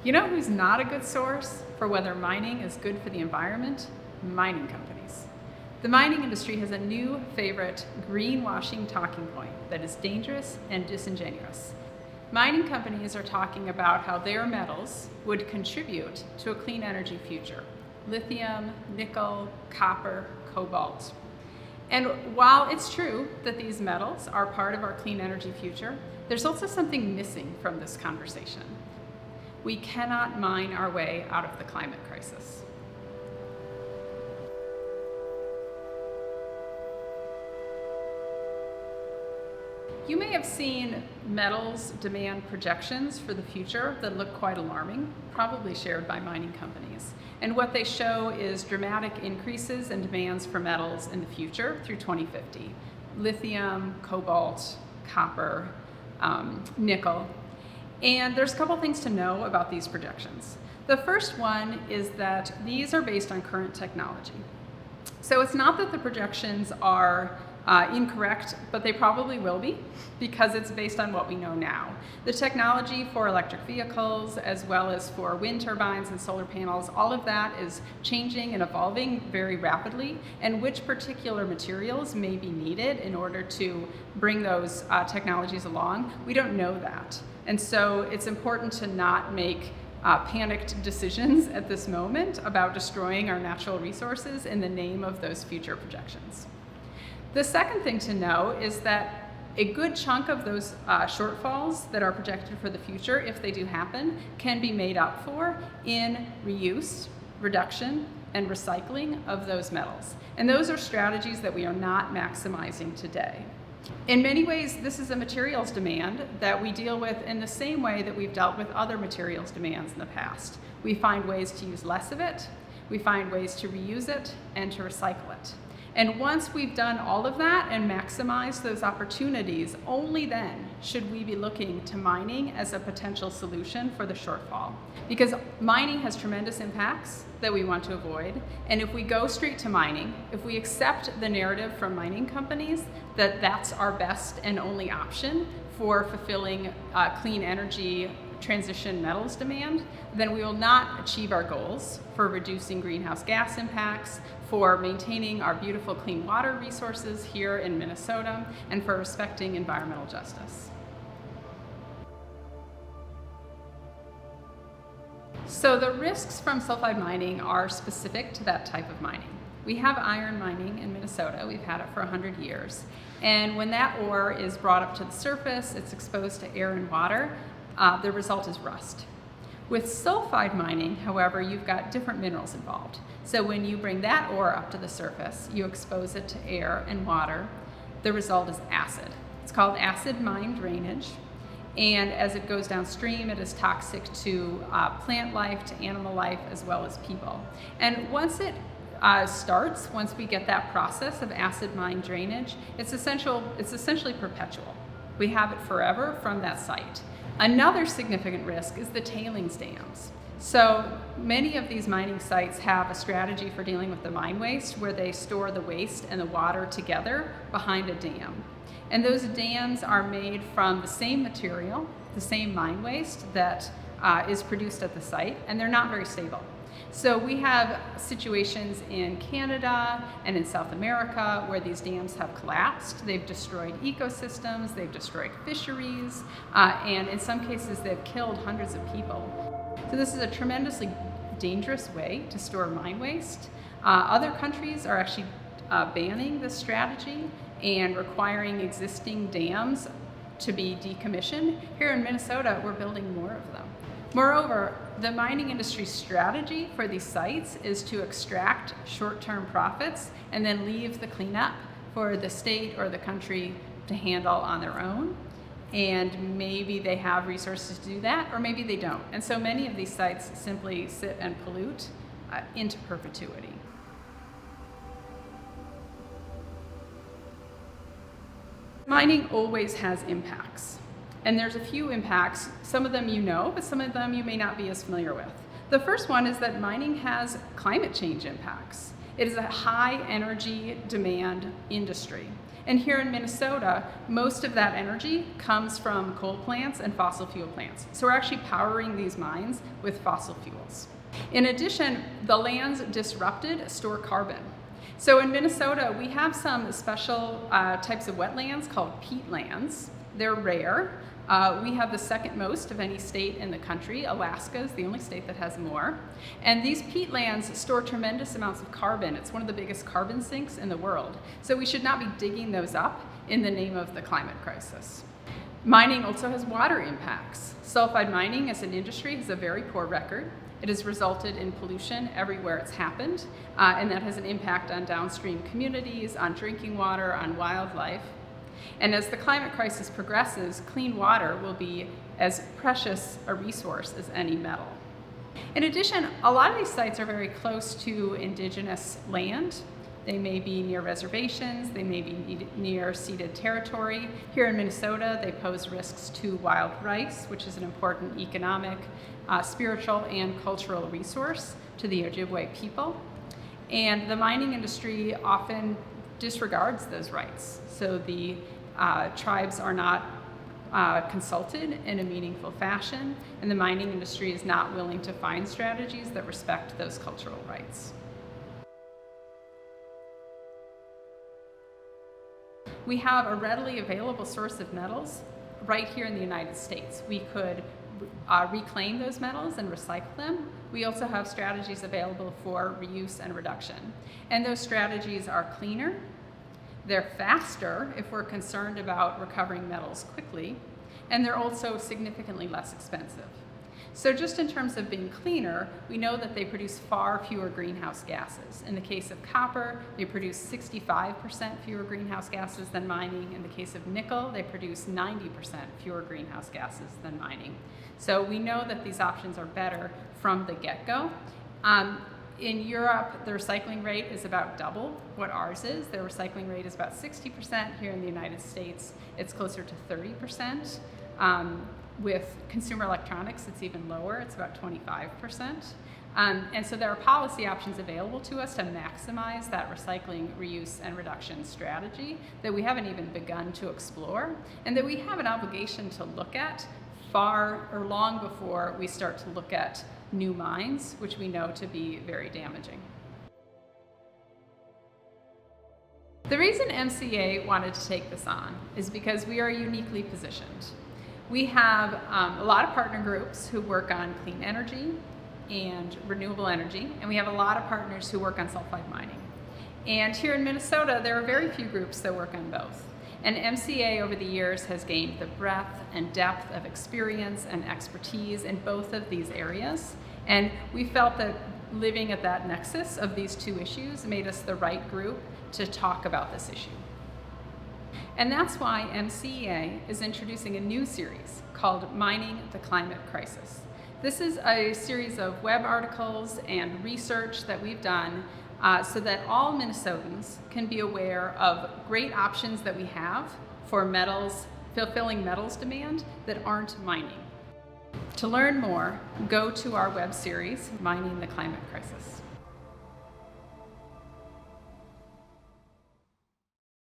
You know who's not a good source for whether mining is good for the environment? Mining companies. The mining industry has a new favorite greenwashing talking point that is dangerous and disingenuous. Mining companies are talking about how their metals would contribute to a clean energy future. Lithium, nickel, copper, cobalt. And while it's true that these metals are part of our clean energy future, there's also something missing from this conversation. We cannot mine our way out of the climate crisis. You may have seen metals demand projections for the future that look quite alarming, probably shared by mining companies. And what they show is dramatic increases in demands for metals in the future through 2050. Lithium, cobalt, copper, nickel. And there's a couple things to know about these projections. The first one is that these are based on current technology. So it's not that the projections are incorrect, but they probably will be because it's based on what we know now. The technology for electric vehicles, as well as for wind turbines and solar panels, all of that is changing and evolving very rapidly, and which particular materials may be needed in order to bring those technologies along, we don't know that. And so it's important to not make panicked decisions at this moment about destroying our natural resources in the name of those future projections. The second thing to know is that a good chunk of those shortfalls that are projected for the future, if they do happen, can be made up for in reuse, reduction, and recycling of those metals. And those are strategies that we are not maximizing today. In many ways, this is a materials demand that we deal with in the same way that we've dealt with other materials demands in the past. We find ways to use less of it, we find ways to reuse it, and to recycle it. And once we've done all of that and maximized those opportunities, only then should we be looking to mining as a potential solution for the shortfall. Because mining has tremendous impacts that we want to avoid. And if we go straight to mining, if we accept the narrative from mining companies that that's our best and only option for fulfilling clean energy transition metals demand, then we will not achieve our goals for reducing greenhouse gas impacts, for maintaining our beautiful clean water resources here in Minnesota, and for respecting environmental justice. So the risks from sulfide mining are specific to that type of mining. We have iron mining in Minnesota. We've had it for 100 years. And when that ore is brought up to the surface, it's exposed to air and water, the result is rust. With sulfide mining, however, you've got different minerals involved. So when you bring that ore up to the surface, you expose it to air and water, the result is acid. It's called acid mine drainage. And as it goes downstream, it is toxic to plant life, to animal life, as well as people. And once it starts, once we get that process of acid mine drainage, it's essentially perpetual. We have it forever from that site. Another significant risk is the tailings dams. So many of these mining sites have a strategy for dealing with the mine waste where they store the waste and the water together behind a dam. And those dams are made from the same material, the same mine waste that is produced at the site, and they're not very stable. So we have situations in Canada and in South America where these dams have collapsed. They've destroyed ecosystems, they've destroyed fisheries, and in some cases they've killed hundreds of people. So this is a tremendously dangerous way to store mine waste. Other countries are actually banning this strategy and requiring existing dams to be decommissioned. Here in Minnesota, we're building more of them. Moreover, the mining industry's strategy for these sites is to extract short-term profits and then leave the cleanup for the state or the country to handle on their own. And maybe they have resources to do that, or maybe they don't. And so many of these sites simply sit and pollute into perpetuity. Mining always has impacts. And there's a few impacts. Some of them you know, but some of them you may not be as familiar with. The first one is that mining has climate change impacts. It is a high energy demand industry. And here in Minnesota, most of that energy comes from coal plants and fossil fuel plants. So we're actually powering these mines with fossil fuels. In addition, the lands disrupted store carbon. So in Minnesota, we have some special types of wetlands called peatlands. They're rare. We have the second most of any state in the country. Alaska is the only state that has more. And these peatlands store tremendous amounts of carbon. It's one of the biggest carbon sinks in the world. So we should not be digging those up in the name of the climate crisis. Mining also has water impacts. Sulfide mining as an industry has a very poor record. It has resulted in pollution everywhere it's happened, and that has an impact on downstream communities, on drinking water, on wildlife. And as the climate crisis progresses, clean water will be as precious a resource as any metal. In addition, a lot of these sites are very close to indigenous land. They may be near reservations, they may be near ceded territory. Here in Minnesota, they pose risks to wild rice, which is an important economic, spiritual, and cultural resource to the Ojibwe people. And the mining industry often disregards those rights. So the tribes are not consulted in a meaningful fashion, and the mining industry is not willing to find strategies that respect those cultural rights. We have a readily available source of metals right here in the United States. We could reclaim those metals and recycle them. We also have strategies available for reuse and reduction. And those strategies are cleaner, they're faster if we're concerned about recovering metals quickly, and they're also significantly less expensive. So just in terms of being cleaner, we know that they produce far fewer greenhouse gases. In the case of copper, they produce 65% fewer greenhouse gases than mining. In the case of nickel, they produce 90% fewer greenhouse gases than mining. So we know that these options are better from the get-go. In Europe, the recycling rate is about double what ours is. Their recycling rate is about 60%. Here in the United States, it's closer to 30%. With consumer electronics, it's even lower. It's about 25%. And so there are policy options available to us to maximize that recycling, reuse, and reduction strategy that we haven't even begun to explore, and that we have an obligation to look at far or long before we start to look at new mines, which we know to be very damaging. The reason MCEA wanted to take this on is because we are uniquely positioned. We have a lot of partner groups who work on clean energy and renewable energy, and we have a lot of partners who work on sulfide mining. And here in Minnesota, there are very few groups that work on both. And MCEA over the years has gained the breadth and depth of experience and expertise in both of these areas. And we felt that living at that nexus of these two issues made us the right group to talk about this issue. And that's why MCEA is introducing a new series called Mining the Climate Crisis. This is a series of web articles and research that we've done so that all Minnesotans can be aware of great options that we have for metals, fulfilling metals demand that aren't mining. To learn more, go to our web series, Mining the Climate Crisis.